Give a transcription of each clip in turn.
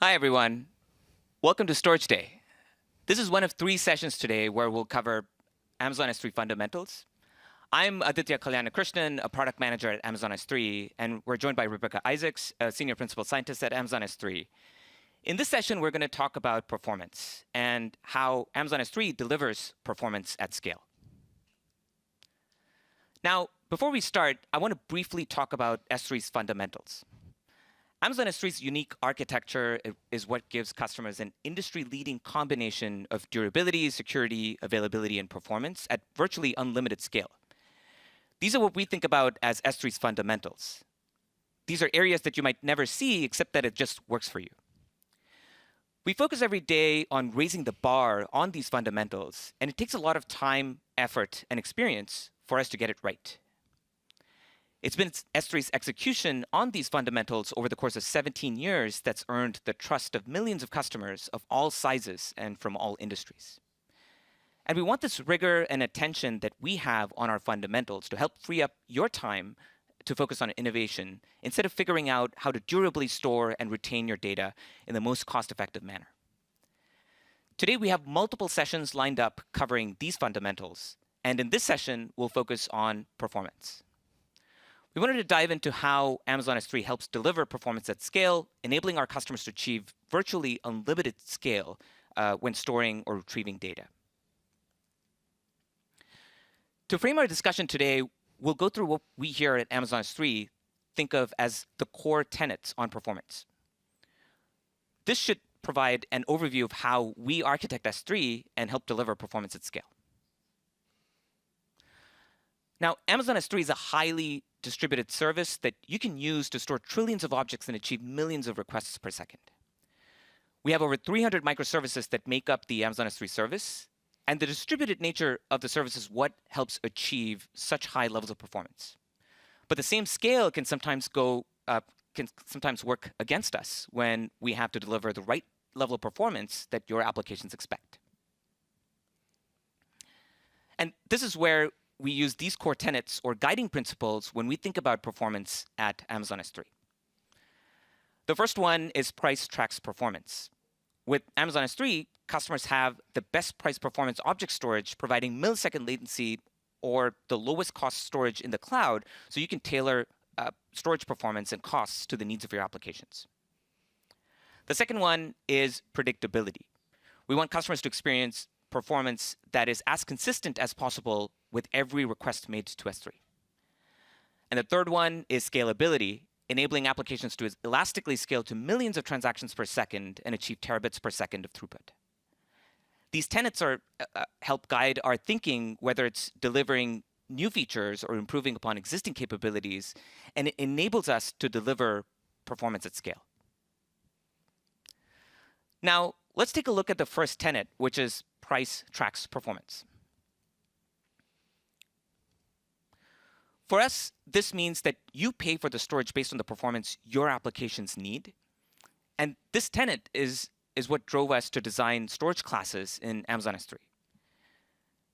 Hi, everyone. Welcome to Storage Day. This is one of 3 sessions today where we'll cover Amazon S3 fundamentals. I'm Aditya Kalyanakrishnan, a product manager at Amazon S3, and we're joined by Rebecca Isaacs, a senior principal scientist at Amazon S3. In this session, we're going to talk about performance and how Amazon S3 delivers performance at scale. Now, before we start, I want to briefly talk about S3's fundamentals. Amazon S3's unique architecture is what gives customers an industry-leading combination of durability, security, availability, and performance at virtually unlimited scale. These are what we think about as S3's fundamentals. These are areas that you might never see, except that it just works for you. We focus every day on raising the bar on these fundamentals, and it takes a lot of time, effort, and experience for us to get it right. It's been S3's execution on these fundamentals over the course of 17 years that's earned the trust of millions of customers of all sizes and from all industries. And we want this rigor and attention that we have on our fundamentals to help free up your time to focus on innovation instead of figuring out how to durably store and retain your data in the most cost-effective manner. Today, we have multiple sessions lined up covering these fundamentals. And in this session, we'll focus on performance. We wanted to dive into how Amazon S3 helps deliver performance at scale, enabling our customers to achieve virtually unlimited scale when storing or retrieving data. To frame our discussion today, we'll go through what we here at Amazon S3 think of as the core tenets on performance. This should provide an overview of how we architect S3 and help deliver performance at scale. Now, Amazon S3 is a highly distributed service that you can use to store trillions of objects and achieve millions of requests per second. We have over 300 microservices that make up the Amazon S3 service, and the distributed nature of the service is what helps achieve such high levels of performance. But the same scale can sometimes work against us when we have to deliver the right level of performance that your applications expect. And this is where we use these core tenets or guiding principles when we think about performance at Amazon S3. The first one is price tracks performance. With Amazon S3, customers have the best price performance object storage, providing millisecond latency or the lowest cost storage in the cloud, so you can tailor storage performance and costs to the needs of your applications. The second one is predictability. We want customers to experience performance that is as consistent as possible with every request made to S3. And the third one is scalability, enabling applications to elastically scale to millions of transactions per second and achieve terabits per second of throughput. These tenets help guide our thinking, whether it's delivering new features or improving upon existing capabilities, and it enables us to deliver performance at scale. Now, let's take a look at the first tenet, which is price tracks performance. For us, this means that you pay for the storage based on the performance your applications need. And this tenet is what drove us to design storage classes in Amazon S3.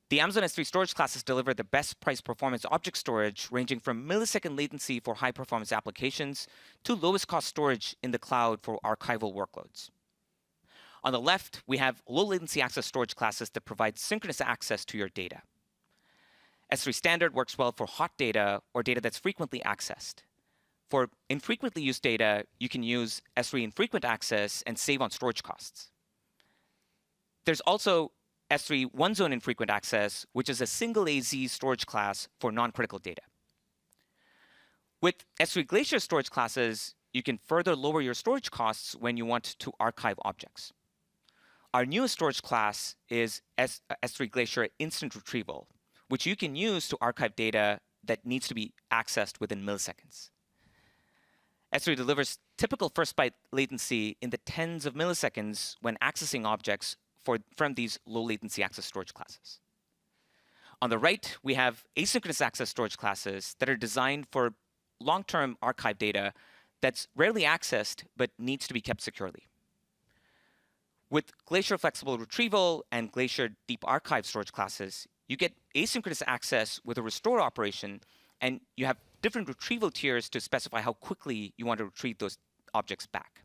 The Amazon S3 storage classes deliver the best price performance object storage, ranging from millisecond latency for high performance applications to lowest cost storage in the cloud for archival workloads. On the left, we have low latency access storage classes that provide synchronous access to your data. S3 Standard works well for hot data or data that's frequently accessed. For infrequently used data, you can use S3 Infrequent Access and save on storage costs. There's also S3 One-Zone Infrequent Access, which is a single AZ storage class for non-critical data. With S3 Glacier storage classes, you can further lower your storage costs when you want to archive objects. Our newest storage class is S3 Glacier Instant Retrieval, which you can use to archive data that needs to be accessed within milliseconds. S3 delivers typical first byte latency in the tens of milliseconds when accessing objects from these low latency access storage classes. On the right, we have asynchronous access storage classes that are designed for long-term archive data that's rarely accessed but needs to be kept securely. With Glacier Flexible Retrieval and Glacier Deep Archive storage classes, you get asynchronous access with a restore operation, and you have different retrieval tiers to specify how quickly you want to retrieve those objects back.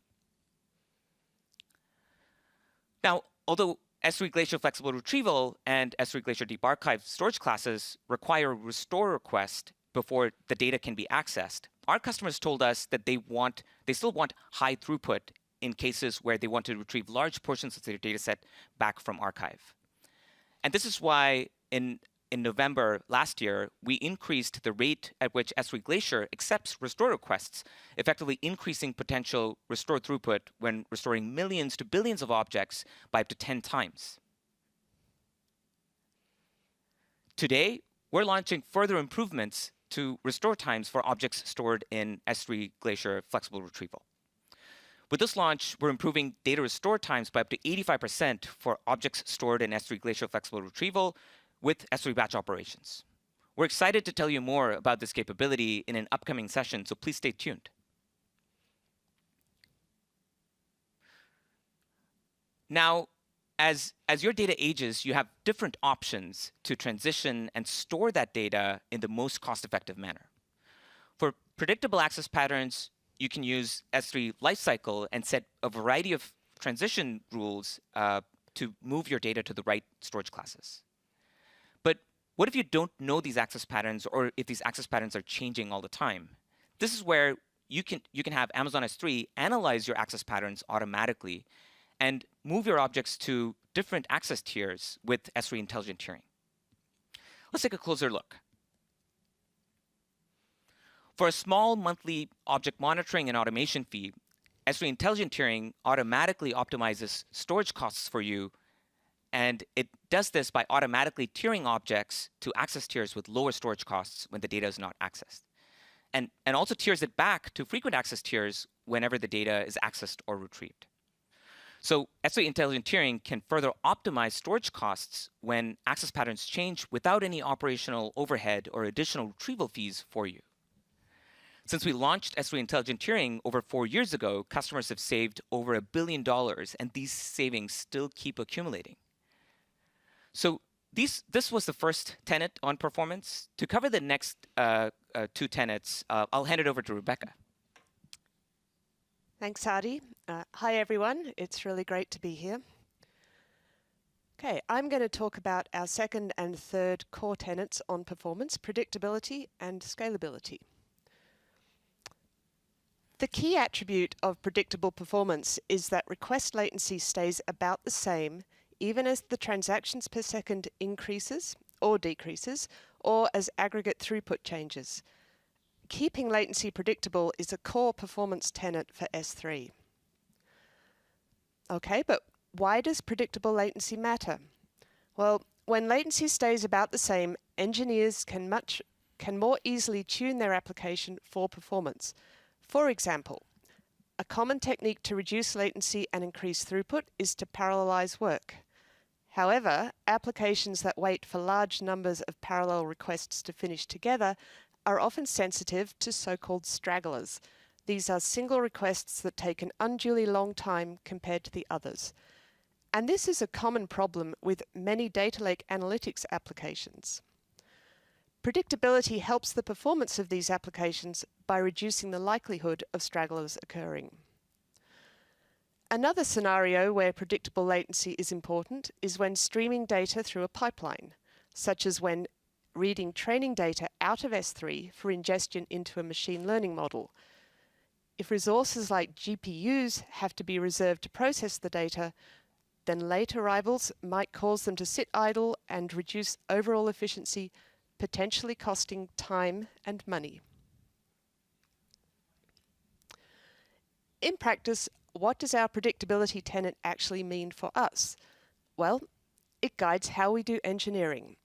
Now, although S3 Glacier Flexible Retrieval and S3 Glacier Deep Archive storage classes require a restore request before the data can be accessed, our customers told us that they still want high throughput in cases where they want to retrieve large portions of their data set back from archive. And this is why in November last year, we increased the rate at which S3 Glacier accepts restore requests, effectively increasing potential restore throughput when restoring millions to billions of objects by up to 10 times. Today, we're launching further improvements to restore times for objects stored in S3 Glacier Flexible Retrieval. With this launch, we're improving data restore times by up to 85% for objects stored in S3 Glacier Flexible Retrieval with S3 batch operations. We're excited to tell you more about this capability in an upcoming session, so please stay tuned. Now, as your data ages, you have different options to transition and store that data in the most cost-effective manner. For predictable access patterns, you can use S3 Lifecycle and set a variety of transition rules to move your data to the right storage classes. But what if you don't know these access patterns, or if these access patterns are changing all the time? This is where you can have Amazon S3 analyze your access patterns automatically and move your objects to different access tiers with S3 Intelligent Tiering. Let's take a closer look. For a small monthly object monitoring and automation fee, S3 Intelligent Tiering automatically optimizes storage costs for you, and it does this by automatically tiering objects to access tiers with lower storage costs when the data is not accessed, and also tiers it back to frequent access tiers whenever the data is accessed or retrieved. So S3 Intelligent Tiering can further optimize storage costs when access patterns change without any operational overhead or additional retrieval fees for you. Since we launched S3 Intelligent Tiering over 4 years ago, customers have saved over $1 billion, and these savings still keep accumulating. So this was the first tenet on performance. To cover the next 2 tenets, I'll hand it over to Rebecca. Thanks, Adi. Hi, everyone. It's really great to be here. Okay, I'm going to talk about our second and third core tenets on performance, predictability and scalability. The key attribute of predictable performance is that request latency stays about the same even as the transactions per second increases or decreases, or as aggregate throughput changes. Keeping latency predictable is a core performance tenet for S3. Okay, but why does predictable latency matter? Well, when latency stays about the same, engineers can more easily tune their application for performance. For example, a common technique to reduce latency and increase throughput is to parallelize work. However, applications that wait for large numbers of parallel requests to finish together are often sensitive to so-called stragglers. These are single requests that take an unduly long time compared to the others. And this is a common problem with many data lake analytics applications. Predictability helps the performance of these applications by reducing the likelihood of stragglers occurring. Another scenario where predictable latency is important is when streaming data through a pipeline, such as when reading training data out of S3 for ingestion into a machine learning model. If resources like GPUs have to be reserved to process the data, then late arrivals might cause them to sit idle and reduce overall efficiency, potentially costing time and money. In practice, what does our predictability tenet actually mean for us? Well, it guides how we do engineering.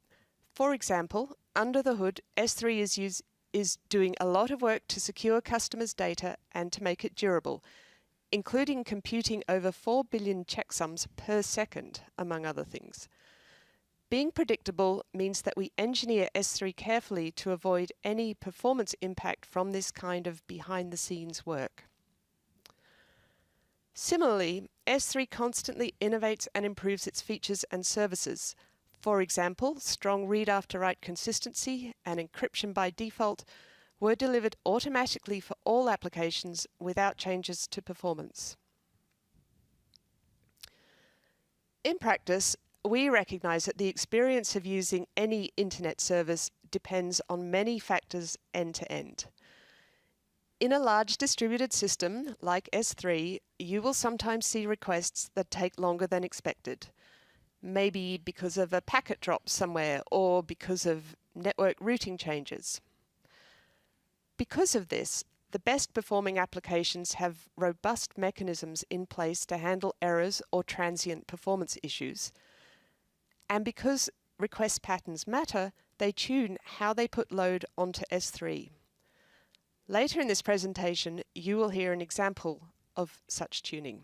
For example, under the hood, S3 is doing a lot of work to secure customers' data and to make it durable, including computing over 4 billion checksums per second, among other things. Being predictable means that we engineer S3 carefully to avoid any performance impact from this kind of behind-the-scenes work. Similarly, S3 constantly innovates and improves its features and services. For example, strong read-after-write consistency and encryption by default were delivered automatically for all applications without changes to performance. In practice, we recognize that the experience of using any internet service depends on many factors end to end. In a large distributed system like S3, you will sometimes see requests that take longer than expected, maybe because of a packet drop somewhere or because of network routing changes. Because of this, the best performing applications have robust mechanisms in place to handle errors or transient performance issues. And because request patterns matter, they tune how they put load onto S3. Later in this presentation, you will hear an example of such tuning.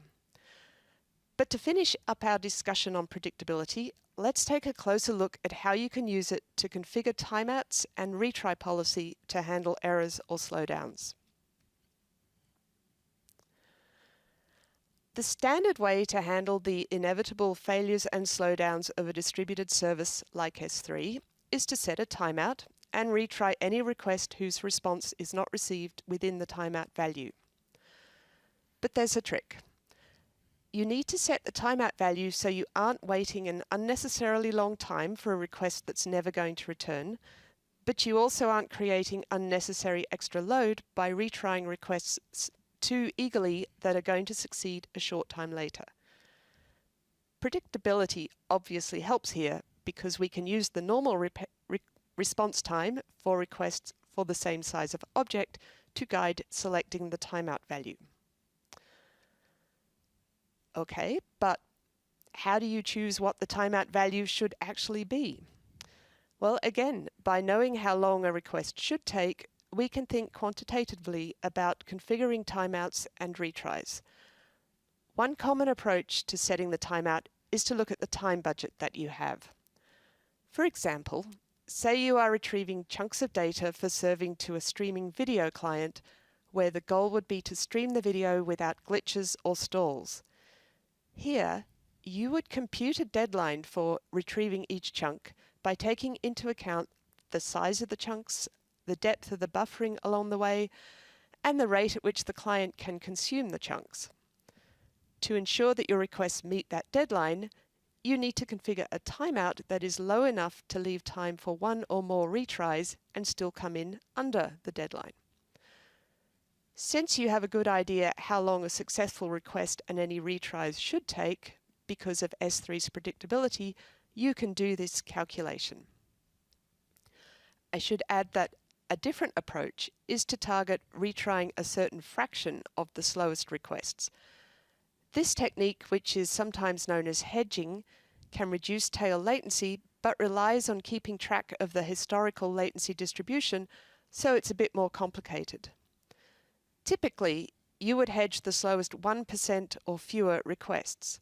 But to finish up our discussion on predictability, let's take a closer look at how you can use it to configure timeouts and retry policy to handle errors or slowdowns. The standard way to handle the inevitable failures and slowdowns of a distributed service like S3 is to set a timeout and retry any request whose response is not received within the timeout value. But there's a trick. You need to set the timeout value so you aren't waiting an unnecessarily long time for a request that's never going to return, but you also aren't creating unnecessary extra load by retrying requests too eagerly that are going to succeed a short time later. Predictability obviously helps here because we can use the normal response time for requests for the same size of object to guide selecting the timeout value. Okay, but how do you choose what the timeout value should actually be? Well, again, by knowing how long a request should take, we can think quantitatively about configuring timeouts and retries. One common approach to setting the timeout is to look at the time budget that you have. For example, say you are retrieving chunks of data for serving to a streaming video client where the goal would be to stream the video without glitches or stalls. Here, you would compute a deadline for retrieving each chunk by taking into account the size of the chunks, the depth of the buffering along the way, and the rate at which the client can consume the chunks. To ensure that your requests meet that deadline, you need to configure a timeout that is low enough to leave time for one or more retries and still come in under the deadline. Since you have a good idea how long a successful request and any retries should take, because of S3's predictability, you can do this calculation. I should add that a different approach is to target retrying a certain fraction of the slowest requests. This technique, which is sometimes known as hedging, can reduce tail latency but relies on keeping track of the historical latency distribution, so it's a bit more complicated. Typically, you would hedge the slowest 1% or fewer requests.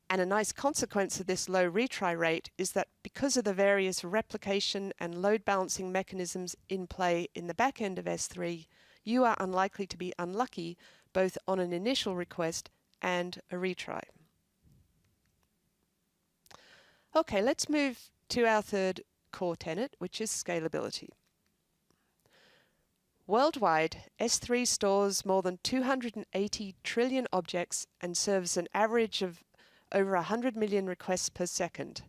And a nice consequence of this low retry rate is that because of the various replication and load balancing mechanisms in play in the back end of S3, you are unlikely to be unlucky both on an initial request and a retry. Okay, let's move to our third core tenet, which is scalability. Worldwide, S3 stores more than 280 trillion objects and serves an average of over 100 million requests per second.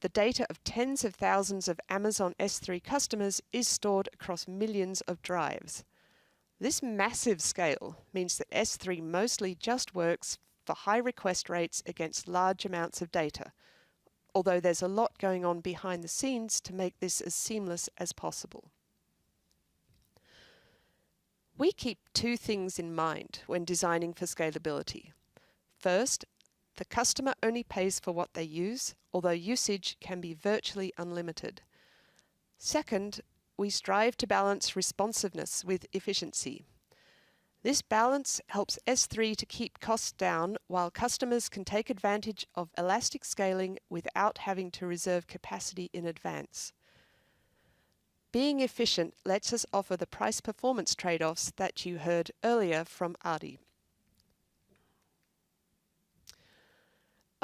The data of tens of thousands of Amazon S3 customers is stored across millions of drives. This massive scale means that S3 mostly just works for high request rates against large amounts of data, although there's a lot going on behind the scenes to make this as seamless as possible. We keep two things in mind when designing for scalability. First, the customer only pays for what they use, although usage can be virtually unlimited. Second, we strive to balance responsiveness with efficiency. This balance helps S3 to keep costs down while customers can take advantage of elastic scaling without having to reserve capacity in advance. Being efficient lets us offer the price-performance trade-offs that you heard earlier from Adi.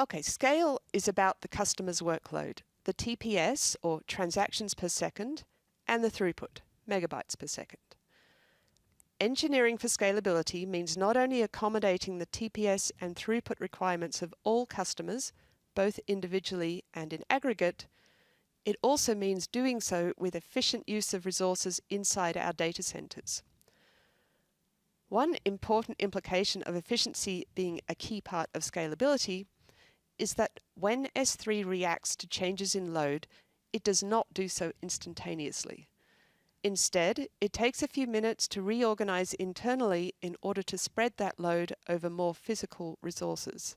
Okay, scale is about the customer's workload, the TPS, or transactions per second, and the throughput, megabytes per second. Engineering for scalability means not only accommodating the TPS and throughput requirements of all customers, both individually and in aggregate, it also means doing so with efficient use of resources inside our data centers. One important implication of efficiency being a key part of scalability is that when S3 reacts to changes in load, it does not do so instantaneously. Instead, it takes a few minutes to reorganize internally in order to spread that load over more physical resources.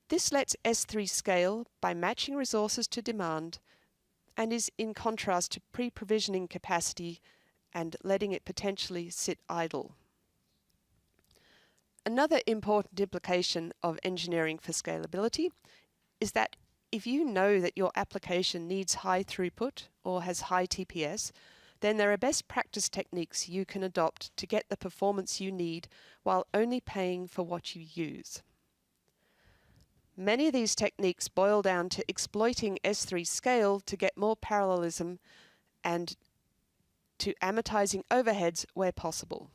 This lets S3 scale by matching resources to demand and is in contrast to pre-provisioning capacity and letting it potentially sit idle. Another important implication of engineering for scalability is that if you know that your application needs high throughput or has high TPS, then there are best practice techniques you can adopt to get the performance you need while only paying for what you use. Many of these techniques boil down to exploiting S3 scale to get more parallelism and to amortizing overheads where possible.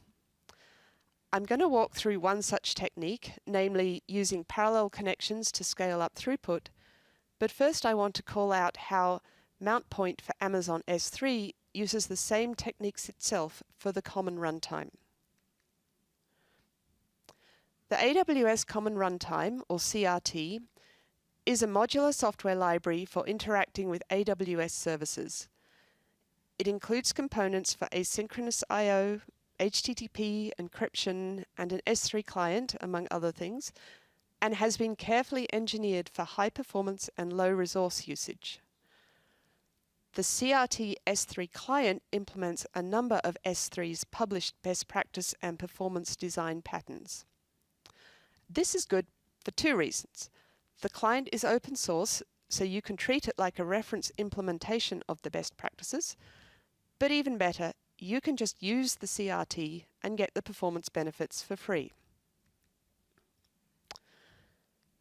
I'm going to walk through one such technique, namely using parallel connections to scale up throughput, but first I want to call out how Mount Point for Amazon S3 uses the same techniques itself for the common runtime. The AWS Common Runtime, or CRT, is a modular software library for interacting with AWS services. It includes components for asynchronous I/O, HTTP, encryption, and an S3 client, among other things, and has been carefully engineered for high performance and low resource usage. The CRT S3 client implements a number of S3's published best practice and performance design patterns. This is good for two reasons. The client is open source, so you can treat it like a reference implementation of the best practices, but even better, you can just use the CRT and get the performance benefits for free.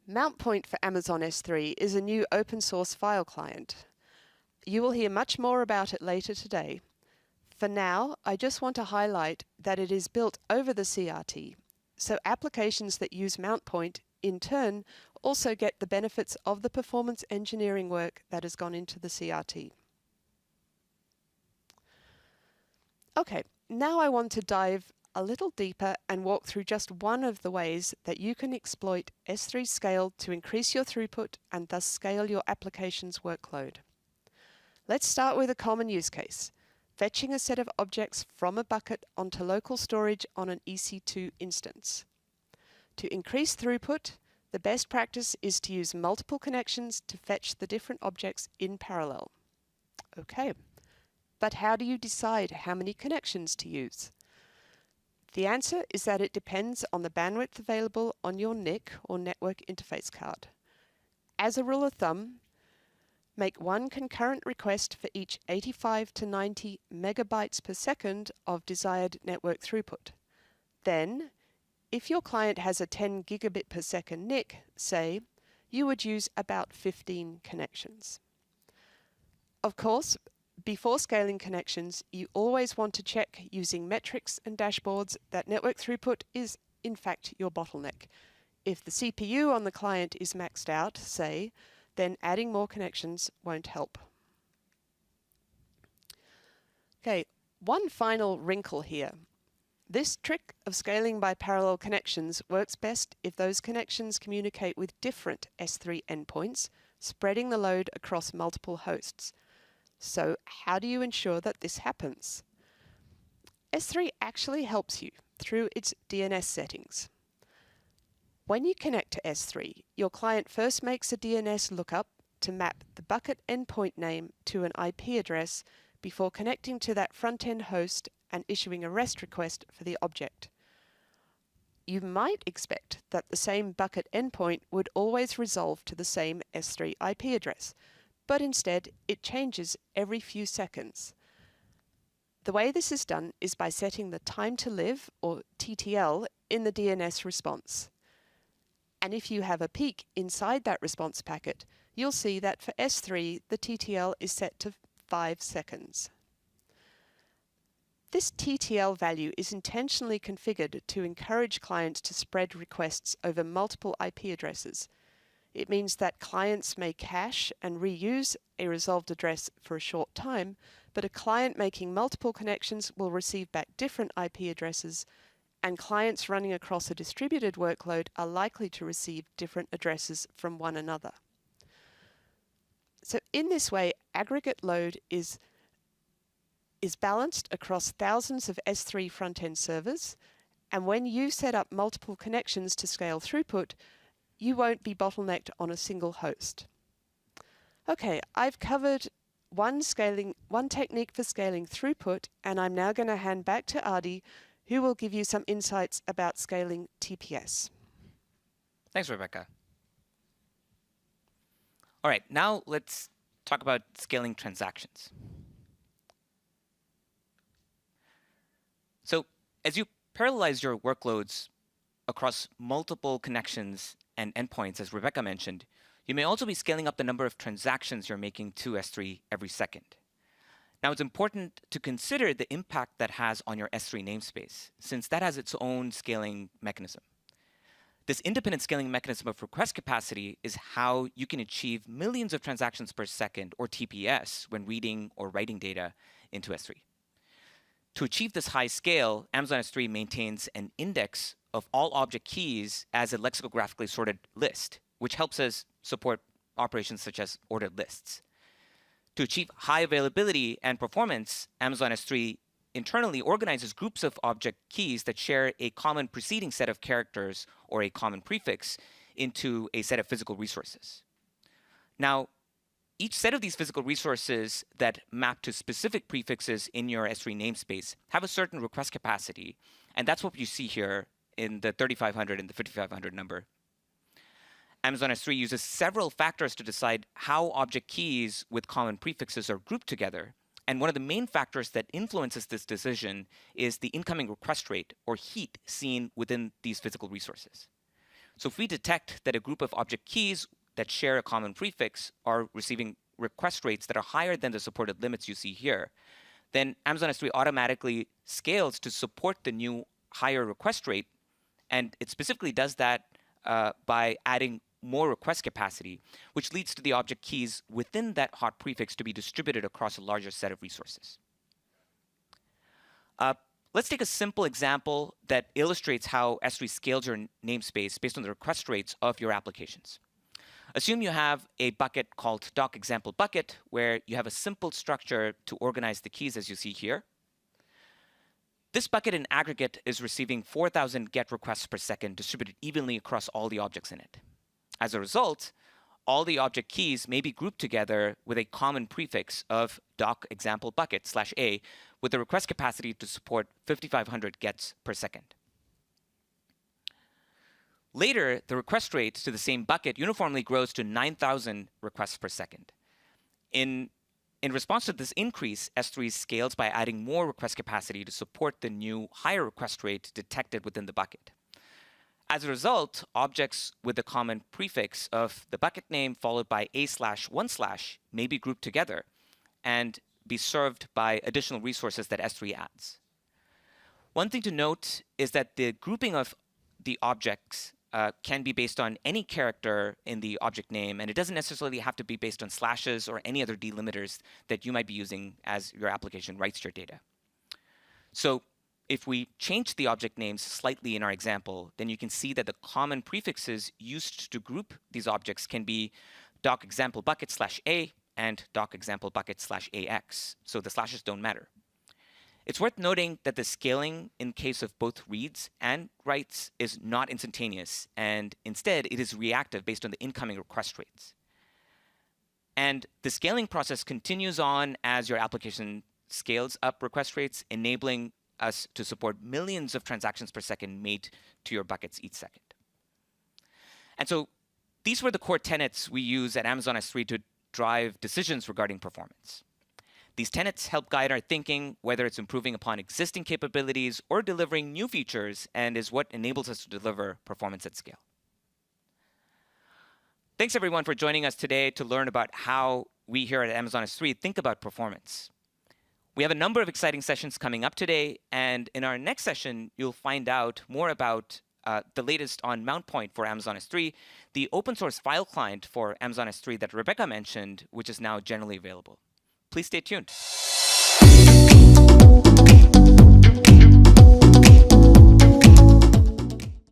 Mount Point for Amazon S3 is a new open source file client. You will hear much more about it later today. For now, I just want to highlight that it is built over the CRT, so applications that use Mount Point in turn also get the benefits of the performance engineering work that has gone into the CRT. Okay, now I want to dive a little deeper and walk through just one of the ways that you can exploit S3 scale to increase your throughput and thus scale your application's workload. Let's start with a common use case, fetching a set of objects from a bucket onto local storage on an EC2 instance. To increase throughput, the best practice is to use multiple connections to fetch the different objects in parallel. Okay, but how do you decide how many connections to use? The answer is that it depends on the bandwidth available on your NIC or network interface card. As a rule of thumb, make one concurrent request for each 85 to 90 megabytes per second of desired network throughput. Then, if your client has a 10 gigabit per second NIC, say, you would use about 15 connections. Of course, before scaling connections, you always want to check using metrics and dashboards that network throughput is in fact your bottleneck. If the CPU on the client is maxed out, say, then adding more connections won't help. Okay, one final wrinkle here. This trick of scaling by parallel connections works best if those connections communicate with different S3 endpoints, spreading the load across multiple hosts. So how do you ensure that this happens? S3 actually helps you through its DNS settings. When you connect to S3, your client first makes a DNS lookup to map the bucket endpoint name to an IP address before connecting to that front-end host and issuing a REST request for the object. You might expect that the same bucket endpoint would always resolve to the same S3 IP address, but instead it changes every few seconds. The way this is done is by setting the time to live, or TTL, in the DNS response. And if you have a peak inside that response packet, you'll see that for S3 the TTL is set to 5 seconds. This TTL value is intentionally configured to encourage clients to spread requests over multiple IP addresses. It means that clients may cache and reuse a resolved address for a short time, but a client making multiple connections will receive back different IP addresses, and clients running across a distributed workload are likely to receive different addresses from one another. So in this way, aggregate load is balanced across thousands of S3 front-end servers, and when you set up multiple connections to scale throughput, you won't be bottlenecked on a single host. Okay, I've covered one technique for scaling throughput, and I'm now going to hand back to Adi, who will give you some insights about scaling TPS. Thanks, Rebecca. All right, now let's talk about scaling transactions. So as you parallelize your workloads across multiple connections and endpoints, as Rebecca mentioned, you may also be scaling up the number of transactions you're making to S3 every second. Now, it's important to consider the impact that has on your S3 namespace, since that has its own scaling mechanism. This independent scaling mechanism of request capacity is how you can achieve millions of transactions per second, or TPS, when reading or writing data into S3. To achieve this high scale, Amazon S3 maintains an index of all object keys as a lexicographically sorted list, which helps us support operations such as ordered lists. To achieve high availability and performance, Amazon S3 internally organizes groups of object keys that share a common preceding set of characters or a common prefix into a set of physical resources. Now, each set of these physical resources that map to specific prefixes in your S3 namespace have a certain request capacity, and that's what you see here in the 3500 and the 5500 number. Amazon S3 uses several factors to decide how object keys with common prefixes are grouped together, and one of the main factors that influences this decision is the incoming request rate, or heat, seen within these physical resources. So if we detect that a group of object keys that share a common prefix are receiving request rates that are higher than the supported limits you see here, then Amazon S3 automatically scales to support the new higher request rate, and it specifically does that by adding more request capacity, which leads to the object keys within that hot prefix to be distributed across a larger set of resources. Let's take a simple example that illustrates how S3 scales your namespace based on the request rates of your applications. Assume you have a bucket called doc_example_bucket, where you have a simple structure to organize the keys as you see here. This bucket in aggregate is receiving 4,000 GET requests per second distributed evenly across all the objects in it. As a result, all the object keys may be grouped together with a common prefix of doc_example_bucket/A with a request capacity to support 5,500 GETs per second. Later, the request rate to the same bucket uniformly grows to 9,000 requests per second. In response to this increase, S3 scales by adding more request capacity to support the new higher request rate detected within the bucket. As a result, objects with the common prefix of the bucket name followed by A/1/ may be grouped together and be served by additional resources that S3 adds. One thing to note is that the grouping of the objects can be based on any character in the object name, and it doesn't necessarily have to be based on slashes or any other delimiters that you might be using as your application writes your data. So if we change the object names slightly in our example, then you can see that the common prefixes used to group these objects can be doc_example_bucket/A and doc_example_bucket/AX, so the slashes don't matter. It's worth noting that the scaling in case of both reads and writes is not instantaneous, and instead it is reactive based on the incoming request rates. And the scaling process continues on as your application scales up request rates, enabling us to support millions of transactions per second made to your buckets each second. And so these were the core tenets we use at Amazon S3 to drive decisions regarding performance. These tenets help guide our thinking, whether it's improving upon existing capabilities or delivering new features, and is what enables us to deliver performance at scale. Thanks everyone for joining us today to learn about how we here at Amazon S3 think about performance. We have a number of exciting sessions coming up today, and in our next session, you'll find out more about the latest on Mount Point for Amazon S3, the open source file client for Amazon S3 that Rebecca mentioned, which is now generally available. Please stay tuned.